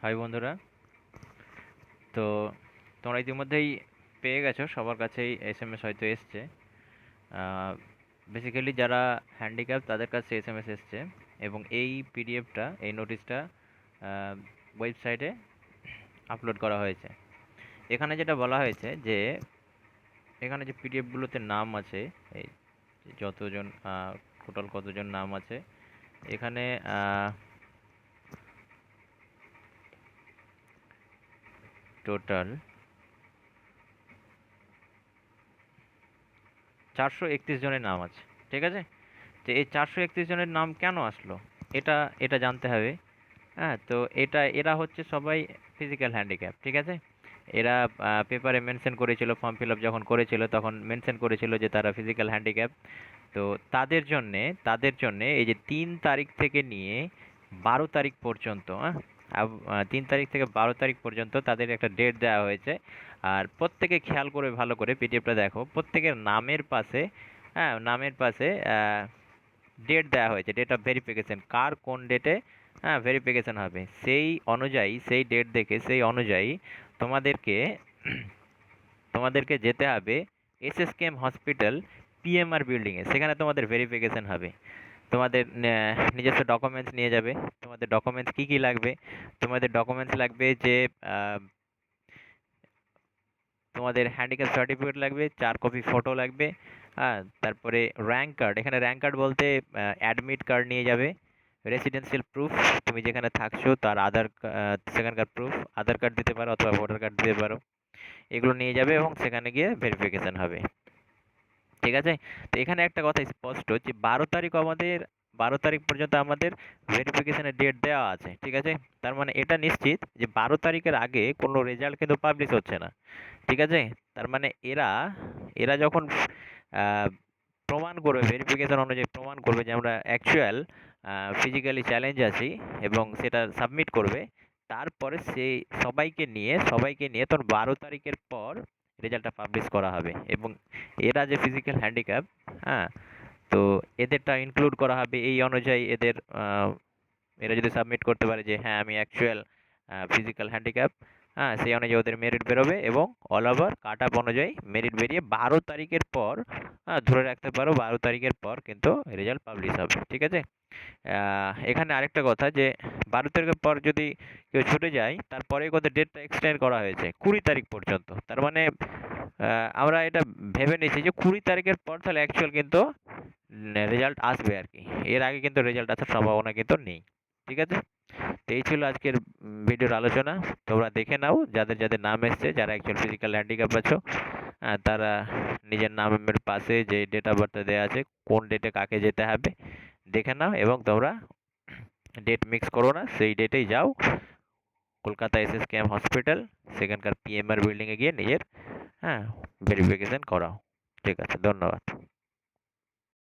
High বন্ধুরা। তো তোমরা ইতিমধ্যেই পেয়ে গেছো, সবার কাছেই এসএমএস হয়তো এসছে। বেসিক্যালি যারা হ্যান্ডিক্যাপ তাদের কাছে এসএমএস এসছে, এবং এই পিডিএফটা, এই নোটিশটা ওয়েবসাইটে আপলোড করা হয়েছে। এখানে যেটা বলা হয়েছে যে এখানে যে পিডিএফগুলোতে নাম আছে, এই যতজন টোটাল কতজন নাম আছে এখানে, টোটাল 431 জনের নাম আছে। ঠিক আছে, তো এই 431 জনের নাম কেন আসলো, এটা এটা জানতে হবে। হ্যাঁ, তো এরা হচ্ছে সবাই ফিজিক্যাল হ্যান্ডিক্যাপ। ঠিক আছে, এরা পেপারে মেনশন করেছিল, ফর্ম ফিল আপ যখন করেছিল তখন মেনশন করেছিল যে তারা ফিজিক্যাল হ্যান্ডিক্যাপ। তো তাদের জন্যে এই যে 3 তারিখ থেকে নিয়ে 12 তারিখ পর্যন্ত, 3 তারিখ থেকে 12 তারিখ পর্যন্ত তাদের একটা ডেট দেওয়া হয়েছে। আর প্রত্যেকে খেয়াল করে ভালো করে পিডিএফটা দেখো, প্রত্যেকের নামের পাশে, নামের পাশে ডেট দেওয়া হয়েছে, ডেট অফ ভেরিফিকেশন, কার কোন ডেটে ভেরিফিকেশন হবে, সেই অনুযায়ী, সেই ডেট দেখে সেই অনুযায়ী তোমাদেরকে তোমাদেরকে যেতে হবে এসএসকেএম হসপিটাল পিএমআর বিল্ডিংয়ে। সেখানে তোমাদের ভেরিফিকেশন হবে। তোমাদের নিজস্ব ডকুমেন্টস নিয়ে যাবে। তোমাদের ডকুমেন্টস কী কী লাগবে? তোমাদের ডকুমেন্টস লাগবে যে তোমাদের হ্যান্ডিক্যাপ সার্টিফিকেট লাগবে, 4 কপি ফটো লাগবে। তারপরে র্যাঙ্ক কার্ড, এখানে র্যাঙ্ক কার্ড বলতে অ্যাডমিট কার্ড নিয়ে যাবে, রেসিডেন্সিয়াল প্রুফ, তুমি যেখানে থাকছো তার সেখানকার প্রুফ, আধার কার্ড দিতে পারো অথবা ভোটার কার্ড দিতে পারো। এগুলো নিয়ে যাবে এবং সেখানে গিয়ে ভেরিফিকেশন হবে। ঠিক আছে, তো এখানে একটা কথা স্পষ্ট যে 12 তারিখ পর্যন্ত আমাদের ভেরিফিকেশনের ডেট দেওয়া আছে। ঠিক আছে, তার মানে এটা নিশ্চিত যে 12 তারিখের আগে কোনো রেজাল্ট কিন্তু পাবলিশ হচ্ছে না। ঠিক আছে, তার মানে এরা এরা যখন আহ, প্রমাণ করবে, ভেরিফিকেশন অনুযায়ী প্রমাণ করবে যে আমরা অ্যাকচুয়াল ফিজিক্যালি চ্যালেঞ্জ আছি এবং সেটা সাবমিট করবে, তারপরে সেই সবাইকে নিয়ে তখন 12 তারিখের পর রেজাল্টটা পাবলিশ করা হবে। এবং এরা যে ফিজিক্যাল হ্যান্ডিক্যাপ, হ্যাঁ, তো এদেরটা ইনক্লুড করা হবে এই অনুযায়ী। এরা যদি সাবমিট করতে পারে যে হ্যাঁ আমি অ্যাকচুয়াল ফিজিক্যাল হ্যান্ডিক্যাপ, সেই অনুযায়ী ওদের মেরিট বেরোবে এবং অল ওভার কাট আপ অনুযায়ী মেরিট বেরিয়ে 12 তারিখের পর, ধরে রাখতে পারো 12 তারিখের পর কিন্তু রেজাল্ট পাবলিশ হবে। ঠিক আছে, এখানে আরেকটা কথা যে 12 তারিখের পর যদি কেউ ছুটে যায়, তারপরে ওদের ডেটটা এক্সটেন্ড করা হয়েছে 20 তারিখ পর্যন্ত। তার মানে আমরা এটা ভেবে নিয়েছি যে 20 তারিখের পর তাহলে অ্যাকচুয়াল কিন্তু রেজাল্ট আসবে আর কি। এর আগে কিন্তু রেজাল্ট আসার সম্ভাবনা কিন্তু নেই। ঠিক আছে, তো এই ছিল আজকের ভিডিওর আলোচনা। তোমরা দেখে নাও যাদের যাদের নাম এসছে, যারা অ্যাকচুয়াল ফিজিক্যাল হ্যান্ডিক্যাপ আছো, তারা নিজের নামের পাশে যে ডেট অফ বার্থ দেওয়া আছে, কোন ডেটে কাকে যেতে হবে দেখে নাও, এবং তোমরা ডেট মিক্স করো না, সেই ডেটেই যাও কলকাতা এসএসকেএম হসপিটাল, সেখানকার পিএমআর বিল্ডিংয়ে গিয়ে নিজের ভেরিফিকেশন করাও। ঠিক আছে, ধন্যবাদ।